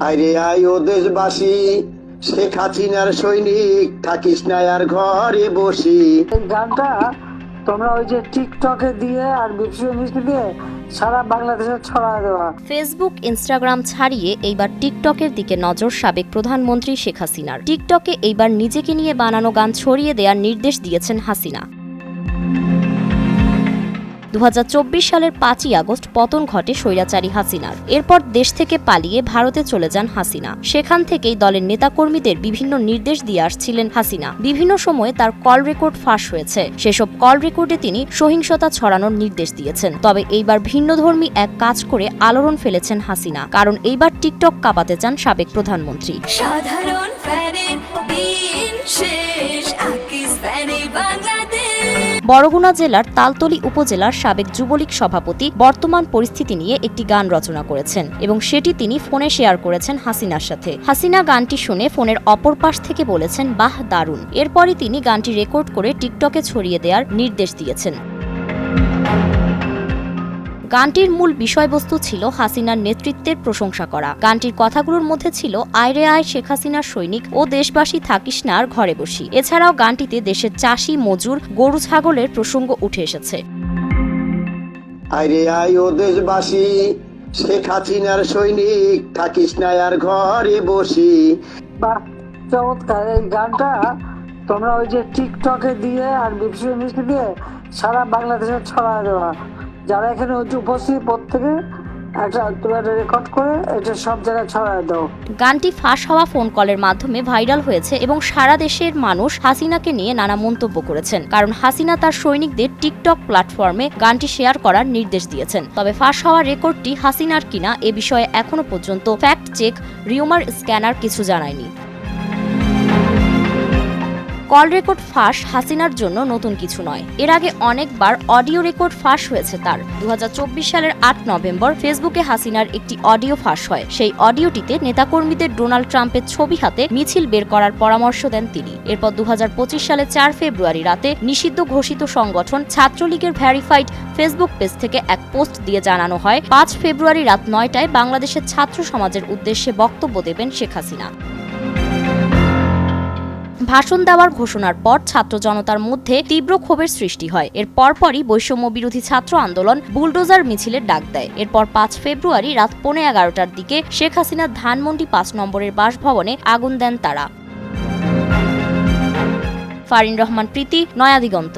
আরে আয় ও দেশবাসী, শেখ হাসিনার সৈনিক, থাকিস না আর ঘরে বসি। এই গানটা তোমরা ওই যে টিকটকে দিয়ে আর বিপসি দিয়ে সারা বাংলাদেশে ছড়ায় দেওয়া। ফেসবুক, ইনস্টাগ্রাম ছাড়িয়ে এইবার টিকটকের দিকে নজর সাবেক প্রধানমন্ত্রী শেখ হাসিনার। টিকটকে এইবার নিজেকে নিয়ে বানানো গান ছড়িয়ে দেওয়ার নির্দেশ দিয়েছেন হাসিনা। 2024 সালের 5ই আগস্ট পতন ঘটে স্বৈরাচারী হাসিনার। এরপর দেশ থেকে পালিয়ে ভারতে চলে যান হাসিনা। সেখান থেকেই দলের নেতাকর্মীদের বিভিন্ন নির্দেশ দিয়ে আসছিলেন হাসিনা। বিভিন্ন সময়ে তার কল রেকর্ড ফাঁস হয়েছে। সেসব কল রেকর্ডে তিনি সহিংসতা ছড়ানোর নির্দেশ দিয়েছেন। তবে এইবার ভিন্নধর্মী এক কাজ করে আলোড়ন ফেলেছেন হাসিনা, কারণ এইবার টিকটক কাঁপাতে চান সাবেক প্রধানমন্ত্রী। সাধারণ ফ্যানের দিন শেষ, পাকিস্তানি বাংলাদেশ। বরগুনা জেলার তালতলী উপজেলার সাবেক যুবলীগ সভাপতি বর্তমান পরিস্থিতি নিয়ে একটি গান রচনা করেছেন এবং সেটি তিনি ফোনে শেয়ার করেছেন হাসিনার সাথে। হাসিনা গানটি শুনে ফোনের অপর পাশ থেকে বলেছেন, বাহ দারুণ। এরপরই তিনি গানটি রেকর্ড করে টিকটকে ছড়িয়ে দেওয়ার নির্দেশ দিয়েছেন। গানটির মূল বিষয়বস্তু ছিল হাসিনার নেতৃত্বের প্রশংসা করা। গানটির কথাগুলোর মধ্যে ছিল, আয়রে আয় শেখ হাসিনার সৈনিক, ও দেশবাসী থাকিস না আর ঘরে বসি। এছাড়াও গানটিতে দেশের চাষি, মজুর, গরু ছাগলের প্রসঙ্গ উঠে এসেছে। আরে আয় ও দেশবাসী, শেখ হাসিনার সৈনিক, থাকিস না আর ঘরে বসি। বাহ, চমৎকার। এই গানটা তোমরা ওই যে টিকটকে দিয়ে আর বিপসি দিয়ে সারা বাংলাদেশে ছড়ায় দেওয়া। যারা এখানে উপস্থিত প্রত্যেকে একটা রেকর্ড করে এটা সব জায়গায় ছড়ায় দাও। গানটি ফাঁস হওয়া ফোন কলের মাধ্যমে ভাইরাল হয়েছে এবং সারা দেশের মানুষ হাসিনাকে নিয়ে নানা মন্তব্য করেছেন, কারণ হাসিনা তার সৈনিকদের টিকটক প্ল্যাটফর্মে গানটি শেয়ার করার নির্দেশ দিয়েছেন। তবে ফাঁস হওয়া রেকর্ডটি হাসিনার কিনা এ বিষয়ে এখনো পর্যন্ত ফ্যাক্ট চেক, রিউমার স্ক্যানার কিছু জানায়নি। কল রেকর্ড ফাঁস হাসিনার জন্য নতুন কিছু নয়। এর আগে অনেকবার অডিও রেকর্ড ফাঁস হয়েছে তার। 2024 সালের 8 নভেম্বর ফেসবুকে হাসিনার একটি অডিও ফাঁস হয়। সেই অডিওটিতে নেতাকর্মীদের ডোনাল্ড ট্রাম্পের ছবি হাতে মিছিল বের করার পরামর্শ দেন তিনি। এরপর 2025 সালের 4 ফেব্রুয়ারি রাতে নিষিদ্ধ ঘোষিত সংগঠন ছাত্রলীগের ভেরিফাইড ফেসবুক পেজ থেকে এক পোস্ট দিয়ে জানানো হয়, 5 ফেব্রুয়ারি রাত 9টায় বাংলাদেশের ছাত্র সমাজের উদ্দেশ্যে বক্তব্য দেবেন শেখ হাসিনা। ভাষণ দেওয়ার ঘোষণার পর ছাত্র জনতার মধ্যে তীব্র ক্ষোভের সৃষ্টি হয়। এর পরপরই বৈষম্য বিরোধী ছাত্র আন্দোলন বুলডোজার মিছিলের ডাক দেয়। এরপর 5 ফেব্রুয়ারি রাত 11:15টার দিকে শেখ হাসিনার ধানমন্ডি 5 নম্বরের বাসভবনে আগুন দেন তারা। ফারিন রহমান প্রীতি, নয়া দিগন্ত।